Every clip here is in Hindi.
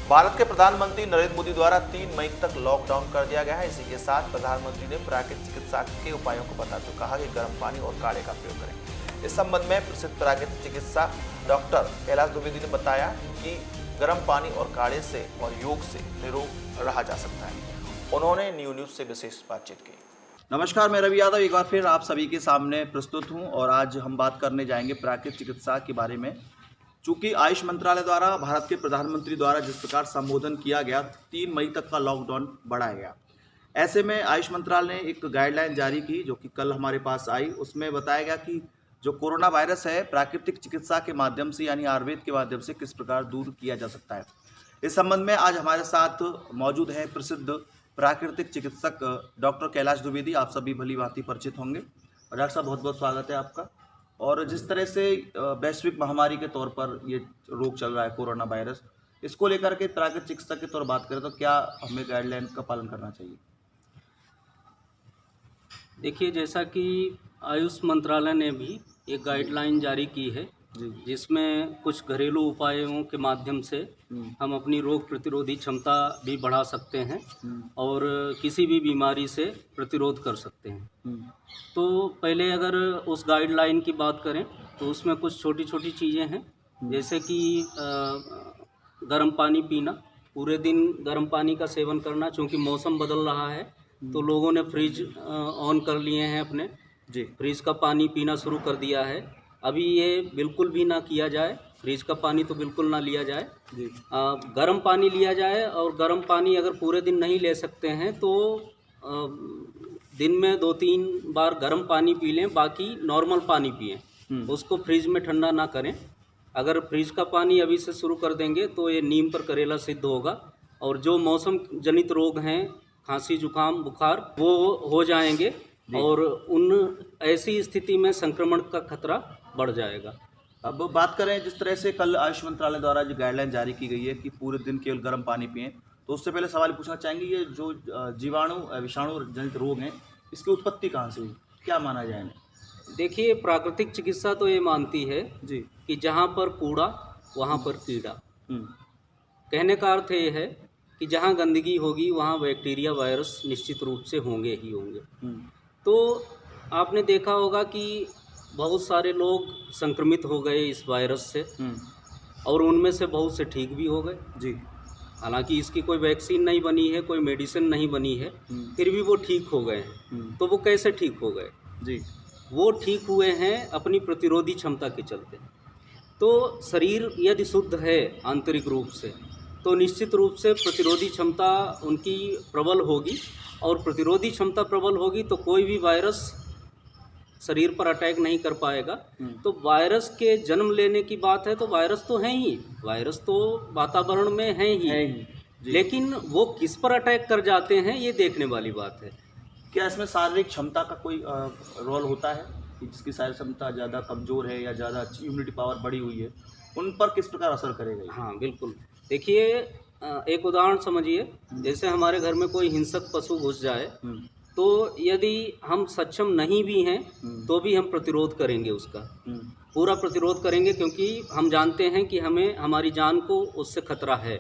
भारत के प्रधानमंत्री नरेंद्र मोदी द्वारा 3 मई तक लॉकडाउन कर दिया गया है। इसी के साथ प्रधानमंत्री ने प्राकृतिक चिकित्सा के उपायों को बताते हुए कहा कि गर्म पानी और काढ़े का प्रयोग करें। इस संबंध में प्रसिद्ध प्राकृतिक चिकित्सा डॉक्टर कैलाश द्विवेदी ने बताया कि गर्म पानी और काढ़े से और योग से निरोग रहा जा सकता है। उन्होंने न्यूज़ से विशेष बातचीत की। नमस्कार, मैं रवि यादव एक बार फिर आप सभी के सामने प्रस्तुत हूं और आज हम बात करने जाएंगे प्राकृतिक चिकित्सा के बारे में। चूँकि आयुष मंत्रालय द्वारा भारत के प्रधानमंत्री द्वारा जिस प्रकार संबोधन किया गया, 3 मई तक का लॉकडाउन बढ़ाया गया। ऐसे में आयुष मंत्रालय ने एक गाइडलाइन जारी की जो कि कल हमारे पास आई। उसमें बताया गया कि जो कोरोना वायरस है प्राकृतिक चिकित्सा के माध्यम से यानी आयुर्वेद के माध्यम से किस प्रकार दूर किया जा सकता है। इस संबंध में आज हमारे साथ मौजूद है प्रसिद्ध प्राकृतिक चिकित्सक डॉक्टर कैलाश द्विवेदी। आप सभी भली भांति परिचित होंगे। और डॉक्टर साहब, बहुत बहुत स्वागत है आपका। और जिस तरह से वैश्विक महामारी के तौर पर ये रोग चल रहा है कोरोना वायरस, इसको लेकर के प्राकृतिक चिकित्सा के तौर बात करें तो क्या हमें गाइडलाइन का पालन करना चाहिए? देखिए, जैसा कि आयुष मंत्रालय ने भी एक गाइडलाइन जारी की है जिसमें कुछ घरेलू उपायों के माध्यम से हम अपनी रोग प्रतिरोधी क्षमता भी बढ़ा सकते हैं और किसी भी बीमारी से प्रतिरोध कर सकते हैं। तो पहले अगर उस गाइडलाइन की बात करें तो उसमें कुछ छोटी छोटी चीज़ें हैं, जैसे कि गर्म पानी पीना, पूरे दिन गर्म पानी का सेवन करना। चूँकि मौसम बदल रहा है तो लोगों ने फ्रिज ऑन कर लिए हैं, अपने फ्रिज का पानी पीना शुरू कर दिया है। अभी ये बिल्कुल भी ना किया जाए, फ्रिज का पानी तो बिल्कुल ना लिया जाए। गर्म पानी लिया जाए, और गर्म पानी अगर पूरे दिन नहीं ले सकते हैं तो दिन में 2-3 बार गर्म पानी पी लें, बाकी नॉर्मल पानी पिएं। उसको फ्रिज में ठंडा ना करें। अगर फ्रिज का पानी अभी से शुरू कर देंगे तो ये नीम पर करेला सिद्ध होगा और जो मौसम जनित रोग हैं, खांसी, जुकाम, बुखार, वो हो जाएंगे और उन ऐसी स्थिति में संक्रमण का खतरा बढ़ जाएगा। अब बात करें जिस तरह से कल आयुष मंत्रालय द्वारा जो गाइडलाइन जारी की गई है कि पूरे दिन केवल गर्म पानी पिएं, तो उससे पहले सवाल पूछना चाहेंगे, ये जो जीवाणु विषाणु जनित रोग हैं, इसकी उत्पत्ति कहाँ से हुई, क्या माना जाए इन्हें? देखिए, प्राकृतिक चिकित्सा तो ये मानती है कि जहाँ पर कूड़ा वहाँ पर कीड़ा। कहने का अर्थ ये है कि जहाँ गंदगी होगी वहाँ बैक्टीरिया, वायरस निश्चित रूप से होंगे ही होंगे। तो आपने देखा होगा कि बहुत सारे लोग संक्रमित हो गए इस वायरस से और उनमें से बहुत से ठीक भी हो गए। हालांकि इसकी कोई वैक्सीन नहीं बनी है, कोई मेडिसिन नहीं बनी है, फिर भी वो ठीक हो गए हैं। तो वो कैसे ठीक हो गए? वो ठीक हुए हैं अपनी प्रतिरोधी क्षमता के चलते। तो शरीर यदि शुद्ध है आंतरिक रूप से तो निश्चित रूप से प्रतिरोधी क्षमता उनकी प्रबल होगी, और प्रतिरोधी क्षमता प्रबल होगी तो कोई भी वायरस शरीर पर अटैक नहीं कर पाएगा। तो वायरस के जन्म लेने की बात है तो वायरस तो है ही, वायरस तो वातावरण में है ही, लेकिन वो किस पर अटैक कर जाते हैं ये देखने वाली बात है। क्या इसमें शारीरिक क्षमता का कोई रोल होता है कि जिसकी शारीरिक क्षमता ज़्यादा कमज़ोर है या ज़्यादा अच्छी इम्यूनिटी पावर बढ़ी हुई है, उन पर किस प्रकार असर करेगा? हाँ, बिल्कुल। देखिए, एक उदाहरण समझिए, जैसे हमारे घर में कोई हिंसक पशु घुस जाए तो यदि हम सक्षम नहीं भी हैं तो भी हम प्रतिरोध करेंगे, उसका पूरा प्रतिरोध करेंगे, क्योंकि हम जानते हैं कि हमें हमारी जान को उससे खतरा है।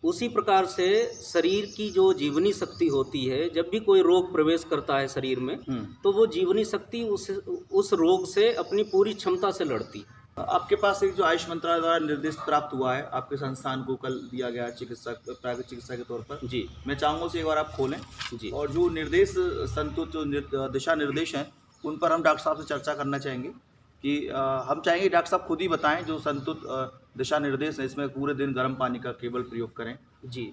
उसी प्रकार से शरीर की जो जीवनी शक्ति होती है, जब भी कोई रोग प्रवेश करता है शरीर में तो वो जीवनी शक्ति उस रोग से अपनी पूरी क्षमता से लड़ती। आपके पास एक जो आयुष मंत्रालय द्वारा निर्देश प्राप्त हुआ है आपके संस्थान को कल दिया गया चिकित्सक प्राकृतिक चिकित्सा के तौर पर, मैं चाहूँगा उसे एक बार आप खोलें और जो निर्देश संतुलित जो दिशा निर्देश हैं उन पर हम डॉक्टर साहब से चर्चा करना चाहेंगे कि हम चाहेंगे डॉक्टर साहब खुद ही बताएं जो संतुलित दिशा निर्देश है। इसमें पूरे दिन गर्म पानी का केवल प्रयोग करें।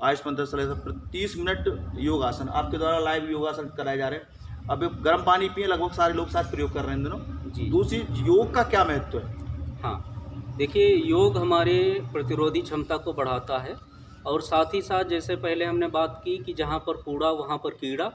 आयुष मंत्रालय से 30 मिनट योगासन आपके द्वारा लाइव योगासन कराए जा रहे हैं। अब गर्म पानी पिए, लगभग सारे लोग साथ प्रयोग कर रहे हैं इन दिनों। दूसरी, योग का क्या महत्व है? हाँ, देखिए, योग हमारे प्रतिरोधी क्षमता को बढ़ाता है और साथ ही साथ जैसे पहले हमने बात की कि जहाँ पर कूड़ा वहाँ पर कीड़ा,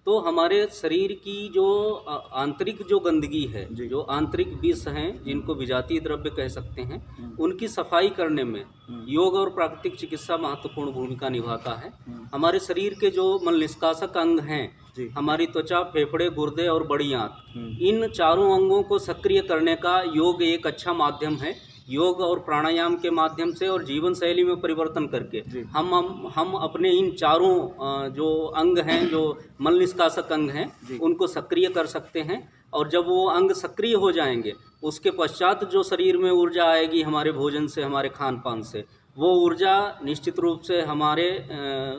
तो हमारे शरीर की जो आंतरिक जो गंदगी है, जो आंतरिक विष हैं जिनको विजातीय द्रव्य कह सकते हैं, उनकी सफाई करने में योग और प्राकृतिक चिकित्सा महत्वपूर्ण भूमिका निभाता है। हमारे शरीर के जो मल निष्कासक अंग हैं, हमारी त्वचा, फेफड़े, गुर्दे और बड़ी आंत, इन चारों अंगों को सक्रिय करने का योग एक अच्छा माध्यम है। योग और प्राणायाम के माध्यम से और जीवन शैली में परिवर्तन करके हम अपने इन चारों जो अंग हैं, जो मल निष्कासक अंग हैं, उनको सक्रिय कर सकते हैं। और जब वो अंग सक्रिय हो जाएंगे, उसके पश्चात जो शरीर में ऊर्जा आएगी हमारे भोजन से, हमारे खान पान से, वो ऊर्जा निश्चित रूप से हमारे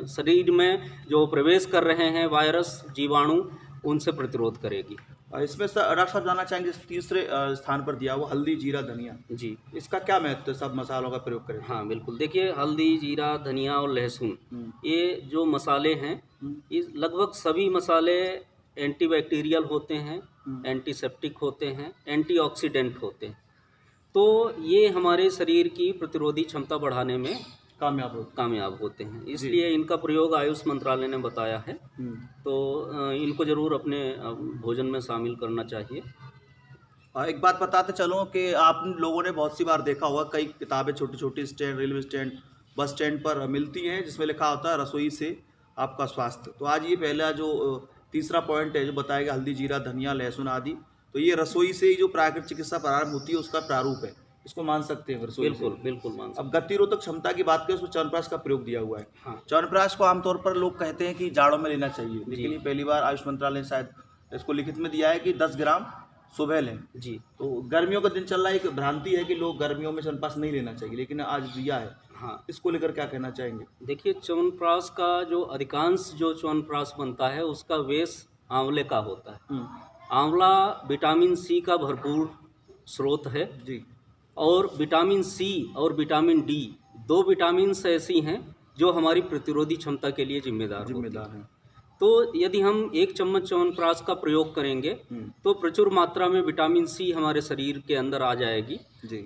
शरीर में जो प्रवेश कर रहे हैं वायरस, जीवाणु, उनसे प्रतिरोध करेगी। इसमें डॉक्टर साहब जानना चाहेंगे, तीसरे स्थान पर दिया हुआ हल्दी, जीरा, धनिया, जी, इसका क्या महत्व है? सब मसालों का प्रयोग करें। हाँ बिल्कुल। देखिए, हल्दी, जीरा, धनिया और लहसुन, ये जो मसाले हैं, ये लगभग सभी मसाले एंटीबैक्टीरियल होते हैं, एंटीसेप्टिक होते हैं, एंटीऑक्सीडेंट होते हैं। तो ये हमारे शरीर की प्रतिरोधी क्षमता बढ़ाने में कामयाब होते हैं। इसलिए इनका प्रयोग आयुष मंत्रालय ने बताया है। तो इनको जरूर अपने भोजन में शामिल करना चाहिए। एक बात बताते चलो कि आप लोगों ने बहुत सी बार देखा होगा, कई किताबें छोटी छोटी stand, railway stand, bus stand पर मिलती हैं, जिसमें लिखा होता है रसोई से आपका स्वास्थ्य। तो आज ये पहला जो तीसरा पॉइंट है जो बताया गया, हल्दी, जीरा, धनिया, लहसुन आदि, तो ये रसोई से ही जो प्राकृतिक चिकित्सा प्रारंभ होती है उसका प्रारूप है, इसको मान सकते हैं रसोई। बिल्कुल मान सकते हैं। अब गतिरोधक क्षमता की बात करें, उसमें च्यवनप्राश का प्रयोग दिया हुआ है। हाँ। च्यवनप्राश को आमतौर पर लोग कहते हैं कि जाड़ों में लेना चाहिए, लेकिन ये पहली बार आयुष मंत्रालय ने शायद इसको लिखित में दिया है कि 10 ग्राम सुबह लें। जी। तो गर्मियों का दिन चल रहा है, एक भ्रांति है कि लोग गर्मियों में च्यवनप्राश नहीं लेना चाहिए, लेकिन आज दिया है। हाँ, इसको लेकर क्या कहना चाहेंगे? देखिए, च्यवनप्राश का जो अधिकांश जो च्यवनप्राश बनता है उसका बेस आंवले का होता है। आंवला विटामिन सी का भरपूर स्रोत है जी। और विटामिन सी और विटामिन डी, 2 विटामिन्स ऐसी हैं जो हमारी प्रतिरोधी क्षमता के लिए जिम्मेदार हैं। तो यदि हम 1 चम्मच च्यवनप्राश का प्रयोग करेंगे तो प्रचुर मात्रा में विटामिन सी हमारे शरीर के अंदर आ जाएगी,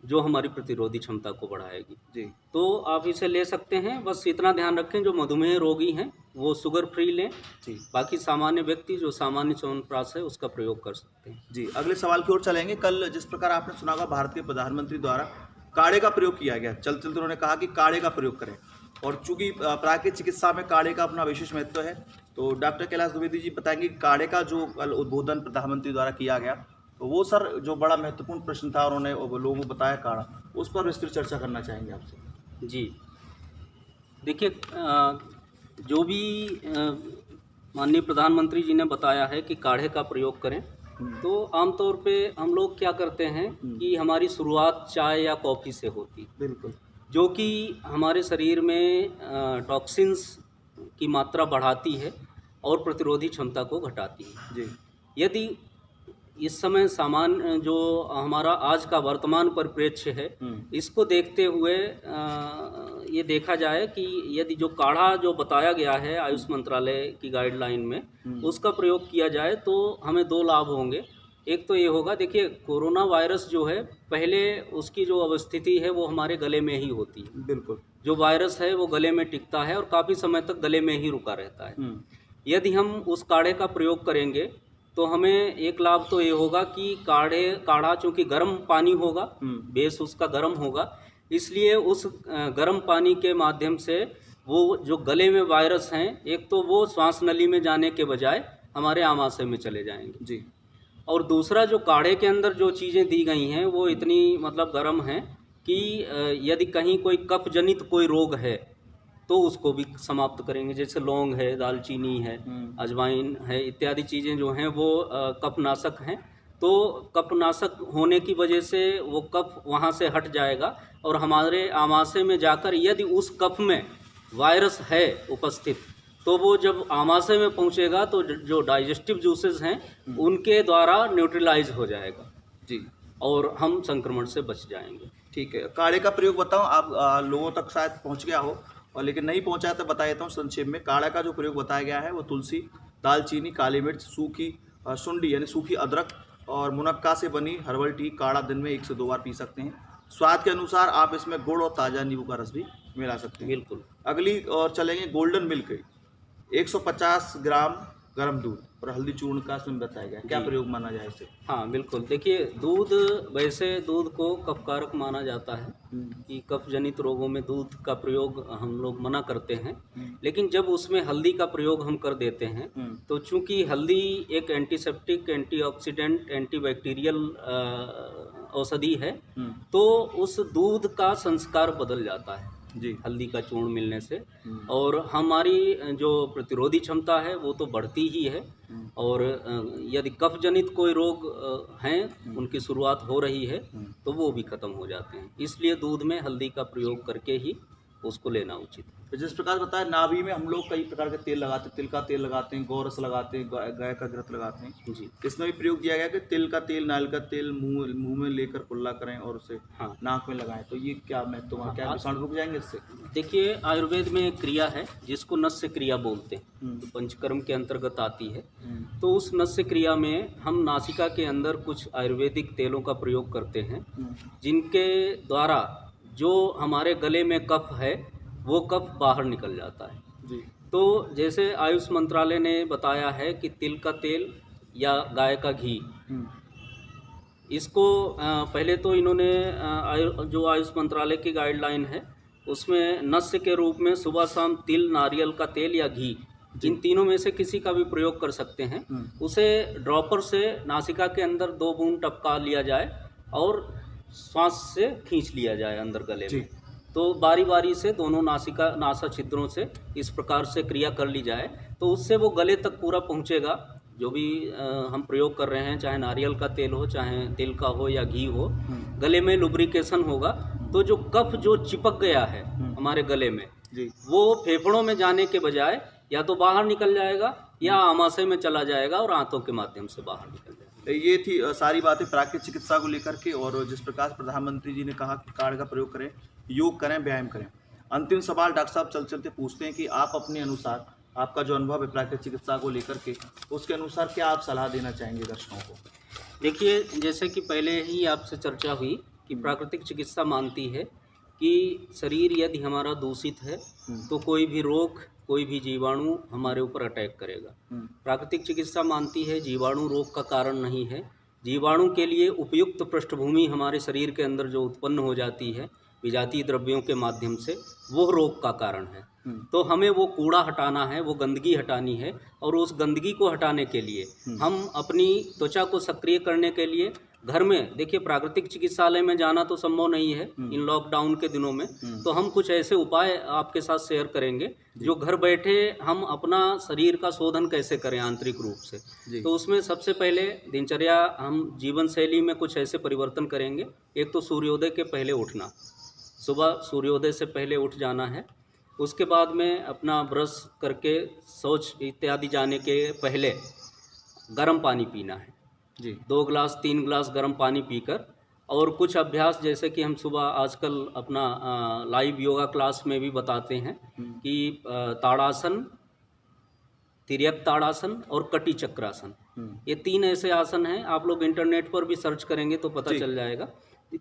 जो हमारी प्रतिरोधी क्षमता को बढ़ाएगी। जी। तो आप इसे ले सकते हैं। बस इतना ध्यान रखें, जो मधुमेह रोगी हैं वो शुगर फ्री लें। जी। बाकी सामान्य व्यक्ति जो सामान्य च्यवनप्राश है उसका प्रयोग कर सकते हैं। जी। अगले सवाल की ओर चलेंगे। कल जिस प्रकार आपने सुना होगा, भारत के प्रधानमंत्री द्वारा काढ़े का प्रयोग किया गया, चलते उन्होंने कहा कि काढ़े का प्रयोग करें, और चूंकि प्राकृतिक चिकित्सा में काढ़े का अपना विशेष महत्व है, तो डॉक्टर कैलाश द्विवेदी जी बताएंगे काढ़े का जो कल उद्बोधन प्रधानमंत्री द्वारा किया गया, तो वो सर जो बड़ा महत्वपूर्ण प्रश्न था, उन्होंने लोगों को बताया काढ़ा, उस पर विस्तृत चर्चा करना चाहेंगे आपसे। जी। देखिए, जो भी माननीय प्रधानमंत्री जी ने बताया है कि काढ़े का प्रयोग करें, तो आमतौर पे हम लोग क्या करते हैं कि हमारी शुरुआत चाय या कॉफ़ी से होती है। बिल्कुल। जो कि हमारे शरीर में टॉक्सिन्स की मात्रा बढ़ाती है और प्रतिरोधी क्षमता को घटाती है। जी। यदि इस समय सामान्य जो हमारा आज का वर्तमान परिप्रेक्ष्य है, इसको देखते हुए ये देखा जाए कि यदि जो काढ़ा जो बताया गया है आयुष मंत्रालय की गाइडलाइन में, उसका प्रयोग किया जाए तो हमें 2 लाभ होंगे। एक तो ये होगा, देखिए कोरोना वायरस जो है, पहले उसकी जो अवस्थिति है वो हमारे गले में ही होती है। बिल्कुल। जो वायरस है वो गले में टिकता है और काफ़ी समय तक गले में ही रुका रहता है। यदि हम उस काढ़े का प्रयोग करेंगे तो हमें एक लाभ तो ये होगा कि काढ़ा चूँकि गर्म पानी होगा, बेस उसका गर्म होगा, इसलिए उस गर्म पानी के माध्यम से वो जो गले में वायरस हैं, एक तो वो श्वास नली में जाने के बजाय हमारे आमाशय में चले जाएंगे। जी। और दूसरा, जो काढ़े के अंदर जो चीज़ें दी गई हैं वो इतनी मतलब गर्म हैं कि यदि कहीं कोई कफ जनित कोई रोग है तो उसको भी समाप्त करेंगे। जैसे लौंग है, दालचीनी है, अजवाइन है, इत्यादि चीज़ें जो हैं वो कफनाशक हैं। तो कफनाशक होने की वजह से वो कफ वहाँ से हट जाएगा और हमारे आमाशय में जाकर यदि उस कफ में वायरस है उपस्थित, तो वो जब आमाशय में पहुँचेगा तो जो डाइजेस्टिव जूसेस हैं उनके द्वारा न्यूट्रलाइज हो जाएगा। जी। और हम संक्रमण से बच जाएंगे। ठीक है। काढ़े का प्रयोग बताऊं, आप लोगों तक शायद पहुंच गया हो, और लेकिन नहीं पहुंचा तो बता देता हूँ संक्षेप में। काढ़ा का जो प्रयोग बताया गया है वो तुलसी, दालचीनी, काली मिर्च, सूखी सुंडी यानी सूखी अदरक और मुनक्का से बनी हर्बल टी काढ़ा दिन में 1 से 2 बार पी सकते हैं। स्वाद के अनुसार आप इसमें गुड़ और ताज़ा नींबू का रस भी मिला सकते हैं। बिल्कुल। अगली और चलेंगे गोल्डन मिल्क, 150 ग्राम गर्म दूध और हल्दी चूर्ण का इसमें बताया गया, क्या प्रयोग माना जाए इसे? हाँ बिल्कुल। देखिए, दूध, वैसे दूध को कफकारक माना जाता है कि कफ जनित रोगों में दूध का प्रयोग हम लोग मना करते हैं, लेकिन जब उसमें हल्दी का प्रयोग हम कर देते हैं तो चूंकि हल्दी एक एंटीसेप्टिक, एंटीऑक्सीडेंट, एंटीबैक्टीरियल औषधि है, तो उस दूध का संस्कार बदल जाता है जी। हल्दी का चूर्ण मिलने से, और हमारी जो प्रतिरोधी क्षमता है वो तो बढ़ती ही है। और यदि कफ जनित कोई रोग हैं, उनकी शुरुआत हो रही है, तो वो भी खत्म हो जाते हैं। इसलिए दूध में हल्दी का प्रयोग करके ही उसको लेना उचित है। तो जिस प्रकार बताया, नाभि में हम लोग कई प्रकार के तेल लगाते हैं, तिल का तेल लगाते हैं, गौरस लगाते हैं, गाय का घृत लगाते हैं। जी इसमें भी प्रयोग किया गया कि तिल का तेल, नारियल का तेल मुंह में लेकर कुल्ला करें और उसे हाँ। नाक में लगाएं। तो ये क्या महत्व है? क्या विषाणु रुक जाएंगे इससे? देखिए, आयुर्वेद में एक क्रिया है जिसको नस्य क्रिया बोलते हैं, तो पंचकर्म के अंतर्गत आती है। तो उस नस्य क्रिया में हम नासिका के अंदर कुछ आयुर्वेदिक तेलों का प्रयोग करते हैं, जिनके द्वारा जो हमारे गले में कफ है वो कफ बाहर निकल जाता है। जी। तो जैसे आयुष मंत्रालय ने बताया है कि तिल का तेल या गाय का घी, इसको पहले तो इन्होंने जो आयुष मंत्रालय की गाइडलाइन है उसमें नस्य के रूप में सुबह शाम तिल, नारियल का तेल या घी, इन तीनों में से किसी का भी प्रयोग कर सकते हैं। उसे ड्रॉपर से नासिका के अंदर 2 बूंद टपका लिया जाए और श्वास से खींच लिया जाए अंदर गले में। तो बारी बारी से दोनों नासा छिद्रों से इस प्रकार से क्रिया कर ली जाए, तो उससे वो गले तक पूरा पहुंचेगा। जो भी हम प्रयोग कर रहे हैं, चाहे नारियल का तेल हो, चाहे तिल का हो या घी हो, गले में लुब्रिकेशन होगा। तो जो कफ जो चिपक गया है हमारे गले में, वो फेफड़ों में जाने के बजाय या तो बाहर निकल जाएगा या आमाशय में चला जाएगा और आंतों के माध्यम से बाहर निकल जाएगा। ये थी सारी बातें प्राकृतिक चिकित्सा को लेकर के, और जिस प्रकार प्रधानमंत्री जी ने कहा कि काढ़ का प्रयोग करें, योग करें, व्यायाम करें। अंतिम सवाल डॉक्टर साहब चलते चलते पूछते हैं कि आप अपने अनुसार, आपका जो अनुभव है प्राकृतिक चिकित्सा को लेकर के, उसके अनुसार क्या आप सलाह देना चाहेंगे दर्शकों को? देखिए, जैसे कि पहले ही आपसे चर्चा हुई कि प्राकृतिक चिकित्सा मानती है कि शरीर यदि हमारा दूषित है तो कोई भी रोग, कोई भी जीवाणु हमारे ऊपर अटैक करेगा। प्राकृतिक चिकित्सा मानती है जीवाणु रोग का कारण नहीं है। जीवाणु के लिए उपयुक्त पृष्ठभूमि हमारे शरीर के अंदर जो उत्पन्न हो जाती है विजातीय द्रव्यों के माध्यम से, वो रोग का कारण है। तो हमें वो कूड़ा हटाना है, वो गंदगी हटानी है, और उस गंदगी को हटाने के लिए हम अपनी त्वचा को सक्रिय करने के लिए घर में, देखिए प्राकृतिक चिकित्सालय में जाना तो संभव नहीं है इन लॉकडाउन के दिनों में, तो हम कुछ ऐसे उपाय आपके साथ शेयर करेंगे जो घर बैठे हम अपना शरीर का शोधन कैसे करें आंतरिक रूप से। तो उसमें सबसे पहले दिनचर्या, हम जीवन शैली में कुछ ऐसे परिवर्तन करेंगे। एक तो सूर्योदय के पहले उठना, सुबह सूर्योदय से पहले उठ जाना है। उसके बाद में अपना ब्रश करके शौच इत्यादि जाने के पहले गर्म पानी पीना है जी, 2 गिलास 3 गिलास गर्म पानी पीकर। और कुछ अभ्यास जैसे कि हम सुबह आजकल अपना लाइव योगा क्लास में भी बताते हैं कि ताड़ासन, तिर्यक ताड़ासन और कटी चक्रासन, ये 3 ऐसे आसन हैं। आप लोग इंटरनेट पर भी सर्च करेंगे तो पता चल जाएगा।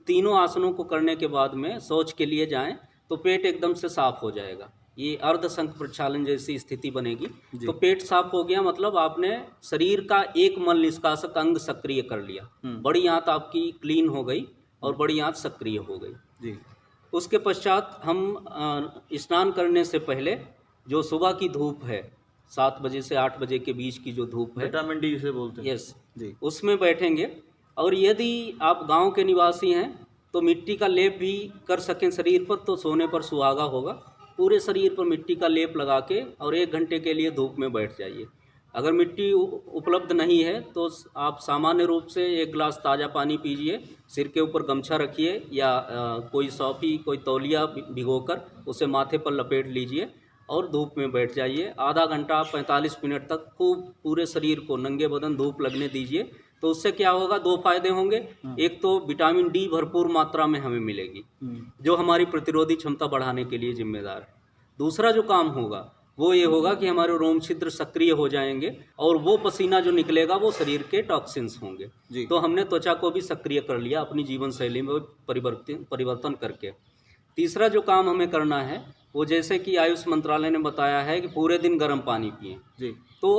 तीनों आसनों को करने के बाद में शौच के लिए जाएं तो पेट एकदम से साफ हो जाएगा। ये अर्ध संख प्रक्षालन जैसी स्थिति बनेगी। तो पेट साफ हो गया मतलब आपने शरीर का एक मल निष्कासक अंग सक्रिय कर लिया। बड़ी आंत आपकी क्लीन हो गई और बड़ी आंत सक्रिय हो गई जी। उसके पश्चात हम स्नान करने से पहले जो सुबह की धूप है, 7 बजे से 8 बजे के बीच की जो धूप है, विटामिन डी जिसे बोलते हैं, यस जी, उसमें बैठेंगे। और यदि आप गांव के निवासी हैं तो मिट्टी का लेप भी कर सकें शरीर पर, तो सोने पर सुहागा होगा। पूरे शरीर पर मिट्टी का लेप लगा के और 1 घंटे के लिए धूप में बैठ जाइए। अगर मिट्टी उपलब्ध नहीं है तो आप सामान्य रूप से 1 गिलास ताज़ा पानी पीजिए, सिर के ऊपर गमछा रखिए या कोई सौफी, कोई तौलिया भिगोकर उसे माथे पर लपेट लीजिए और धूप में बैठ जाइए। आधा घंटा 45 मिनट तक खूब पूरे शरीर को नंगे बदन धूप लगने दीजिए। तो उससे क्या होगा, 2 फायदे होंगे। एक तो विटामिन डी भरपूर मात्रा में हमें मिलेगी जो हमारी प्रतिरोधी क्षमता बढ़ाने के लिए जिम्मेदार है। दूसरा जो काम होगा वो ये होगा कि हमारे रोम छिद्र सक्रिय हो जाएंगे और वो पसीना जो निकलेगा वो शरीर के टॉक्सिन्स होंगे। तो हमने त्वचा को भी सक्रिय कर लिया अपनी जीवन शैली में परिवर्तन करके। तीसरा जो काम हमें करना है वो, जैसे कि आयुष मंत्रालय ने बताया है कि पूरे दिन गर्म पानी पिएं। तो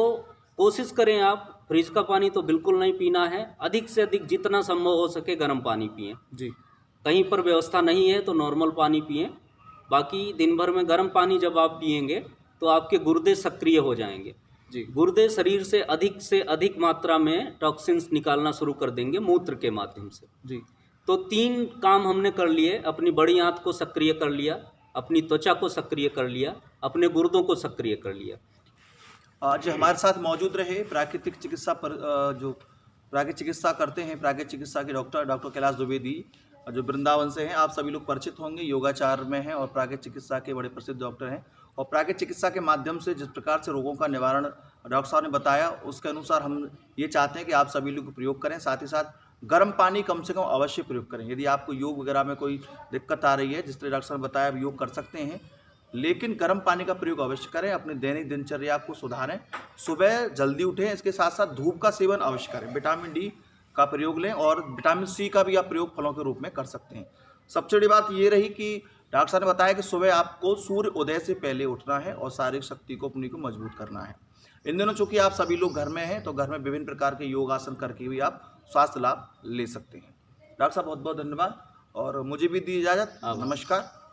कोशिश करें आप, फ्रिज का पानी तो बिल्कुल नहीं पीना है, अधिक से अधिक जितना संभव हो सके गर्म पानी पिएं जी। कहीं पर व्यवस्था नहीं है तो नॉर्मल पानी पिएं। बाकी दिन भर में गर्म पानी जब आप पिएंगे तो आपके गुर्दे सक्रिय हो जाएंगे जी। गुर्दे शरीर से अधिक मात्रा में टॉक्सिन्स निकालना शुरू कर देंगे मूत्र के माध्यम से जी। तो 3 काम हमने कर लिए। अपनी बड़ी आंत को सक्रिय कर लिया, अपनी त्वचा को सक्रिय कर लिया, अपने गुर्दों को सक्रिय कर लिया। आज हमारे साथ मौजूद रहे प्राकृतिक चिकित्सा जो प्राकृतिक चिकित्सा करते हैं, प्राकृतिक चिकित्सा के डॉक्टर कैलाश द्विवेदी, जो वृंदावन से हैं। आप सभी लोग परिचित होंगे, योगाचार में हैं और प्राकृतिक चिकित्सा के बड़े प्रसिद्ध डॉक्टर हैं। और प्राकृतिक चिकित्सा के माध्यम से जिस प्रकार से रोगों का निवारण डॉक्टर साहब ने बताया, उसके अनुसार हम ये चाहते हैं कि आप सभी लोग प्रयोग करें। साथ ही साथ गर्म पानी कम से कम अवश्य प्रयोग करें। यदि आपको योग वगैरह में कोई दिक्कत आ रही है, जिस तरह डॉक्टर साहब ने बताया, आप योग कर सकते हैं, लेकिन गर्म पानी का प्रयोग अवश्य करें। अपनी दैनिक दिनचर्या को सुधारें, सुबह जल्दी उठें, इसके साथ साथ धूप का सेवन अवश्य करें, विटामिन डी का प्रयोग लें और विटामिन सी का भी आप प्रयोग फलों के रूप में कर सकते हैं। सबसे बड़ी बात ये रही कि डॉक्टर साहब ने बताया कि सुबह आपको सूर्य उदय से पहले उठना है और शारीरिक शक्ति को अपनी को मजबूत करना है। इन दिनों चूंकि आप सभी लोग घर में हैं, तो घर में विभिन्न प्रकार के योग आसन करके भी आप स्वास्थ्य लाभ ले सकते हैं। डॉक्टर साहब बहुत बहुत धन्यवाद और मुझे भी दी इजाज़त। नमस्कार।